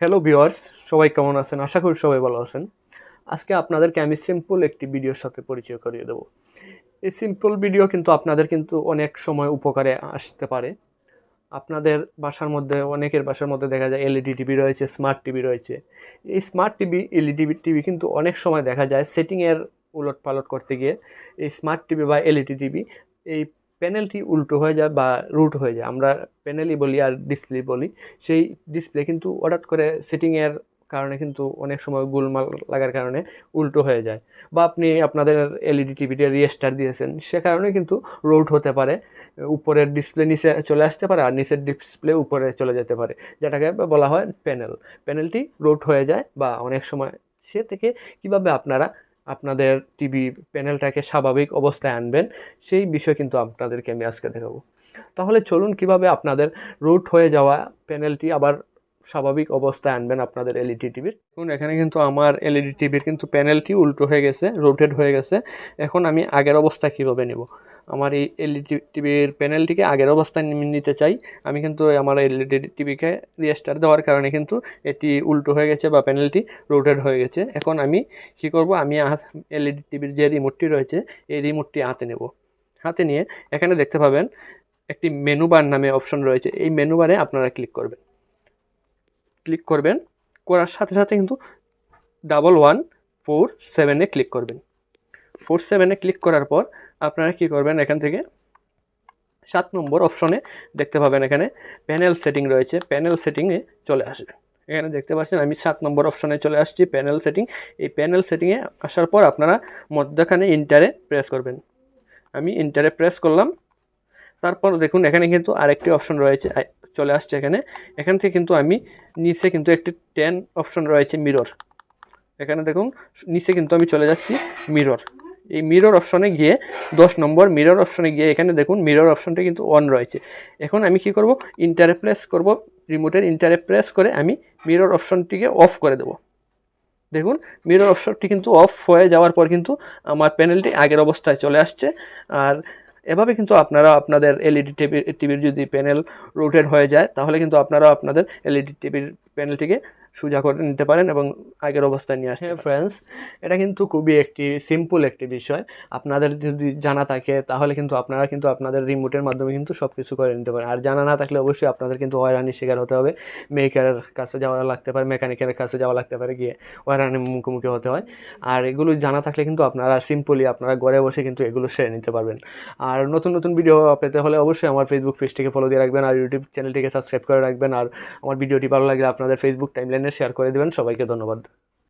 Hello viewers, সবাই কেমন আছেন? আশা করি সবাই ভালো আছেন। আজকে আপনাদেরকে আমি সিম্পল একটি ভিডিওর সাথে পরিচয় করিয়ে দেব। এই সিম্পল ভিডিও কিন্তু আপনাদের কিন্তু অনেক সময় উপকারে আসতে পারে। আপনাদের বাসার মধ্যে অনেকের বাসার মধ্যে দেখা যায় এলইডি টিভি রয়েছে, স্মার্ট টিভি রয়েছে। এই স্মার্ট টিভি, এলইডি টিভি কিন্তু অনেক সময় দেখা যায় সেটিংয়ের উলটপালট করতে গিয়ে এই স্মার্ট টিভি বা এলইডি টিভি এই প্যানেলটি উল্টো হয়ে যায় বা রুট হয়ে যায়। আমরা প্যানেলই বলি আর ডিসপ্লে বলি। সেই ডিসপ্লে কিন্তু হঠাৎ করে সেটিংয়ের কারণে কিন্তু অনেক সময় গোলমাল লাগার কারণে উল্টো হয়ে যায়, বা আপনি আপনাদের এলইডি টিভিতে রিস্টার দিয়েছেন, সে কারণে কিন্তু রুট হতে পারে। উপরের ডিসপ্লে নিচে চলে আসতে পারে আর নিচের ডিসপ্লে উপরে চলে যেতে পারে, যেটাকে বলা হয় প্যানেলটি রুট হয়ে যায়। বা অনেক সময় সে থেকে কিভাবে আপনারা আপনাদের টিভি প্যানেলটাকে স্বাভাবিক অবস্থায় আনবেন, সেই বিষয় কিন্তু আপনাদেরকে আমি আজকে দেখাবো। তাহলে চলুন কিভাবে আপনাদের রুট হয়ে যাওয়া প্যানেলটি আবার স্বাভাবিক অবস্থায় আনবেন আপনাদের এলইডি টিভির। এখন এখানে কিন্তু আমার এলইডি টিভির কিন্তু প্যানেলটি উল্টো হয়ে গেছে, রোটেট হয়ে গেছে। এখন আমি আগের অবস্থা কীভাবে নেব, আমার এই এলইডি টিভির প্যানেলটিকে আগের অবস্থায় নিতে চাই। আমি কিন্তু আমার এলইডি টিভিকে রিস্টার দেওয়ার কারণে কিন্তু এটি উল্টো হয়ে গেছে বা প্যানেলটি রোটেট হয়ে গেছে। এখন আমি কী করব, আমি এলইডি টিভির যে রিমোটটি রয়েছে এই রিমোটটি হাতে নেব। হাতে নিয়ে এখানে দেখতে পাবেন একটি মেনু বার নামে অপশন রয়েছে। এই মেনু বারে আপনারা ক্লিক করবেন, করার সাথে সাথে কিন্তু 1147 ক্লিক করবেন। 47 ক্লিক করার পর আপনারা কি করবেন, এখান থেকে 7 নম্বর অপশনে দেখতে পাবেন এখানে প্যানেল সেটিং রয়েছে। প্যানেল সেটিংয়ে চলে আসবে। এখানে দেখতে পাচ্ছেন আমি 7 নম্বর অপশনে চলে আসছি, প্যানেল সেটিং। এই প্যানেল সেটিংয়ে আসার পর আপনারা মধ্যখানে ইন্টারে প্রেস করবেন। আমি ইন্টারে প্রেস করলাম। তারপর দেখুন এখানে কিন্তু আরেকটি অপশন রয়েছে, চলে আসছে এখান থেকে কিন্তু আমি নিচে কিন্তু একটি 10 অপশন রয়েছে মিরর। এখানে দেখুন নিচে কিন্তু আমি চলে যাচ্ছি মিরর। এই মিরর অপশনে গিয়ে 10 নম্বর মিরর অপশনে গিয়ে এখানে দেখুন মিরর অপশনটা কিন্তু অন রয়েছে। এখন আমি কি করব, ইন্টারে প্রেস করব, রিমোটের ইন্টারে প্রেস করে আমি মিরর অপশনটিকে অফ করে দেব। দেখুন মিরর অপশনটি কিন্তু অফ হয়ে যাওয়ার পর কিন্তু আমার প্যানেলটি আগের অবস্থায় চলে আসছে। আর এভাবে কিন্তু আপনারা আপনাদের এলইডি টিভির যদি প্যানেল রোটেট হয়ে যায়, তাহলে কিন্তু আপনারা আপনাদের এলইডি টিভির প্যানেলটিকে সোজা করে নিতে পারেন এবং আগের অবস্থায় নিয়ে আসেন। ফ্রেন্ডস, এটা কিন্তু খুবই একটি সিম্পল একটি বিষয়। আপনাদের যদি জানা থাকে তাহলে কিন্তু আপনারা কিন্তু আপনাদের রিমোটের মাধ্যমে কিন্তু সব কিছু করে নিতে পারেন। আর জানা না থাকলে অবশ্যই আপনাদের কিন্তু হয়রানির শিকার হতে হবে। মেকারের কাছে যাওয়া লাগতে পারে, মেকানিকের কাছে যাওয়া লাগতে পারে, গিয়ে হয়রানির মুখোমুখি হতে হয়। আর এগুলো জানা থাকলে কিন্তু আপনারা সিম্পলি আপনারা ঘরে বসে কিন্তু এগুলো সেরে নিতে পারবেন। আর নতুন নতুন ভিডিও পেতে হলে অবশ্যই আমার ফেসবুক পেজটিকে ফলো দিয়ে রাখবেন আর ইউটিউব চ্যানেলটিকে সাবস্ক্রাইব করে রাখবেন। আর আমার ভিডিওটি ভালো লাগলে আপনাদের ফেসবুক টাইমলাইনে শেয়ার করে দেবেন। সবাইকে ধন্যবাদ।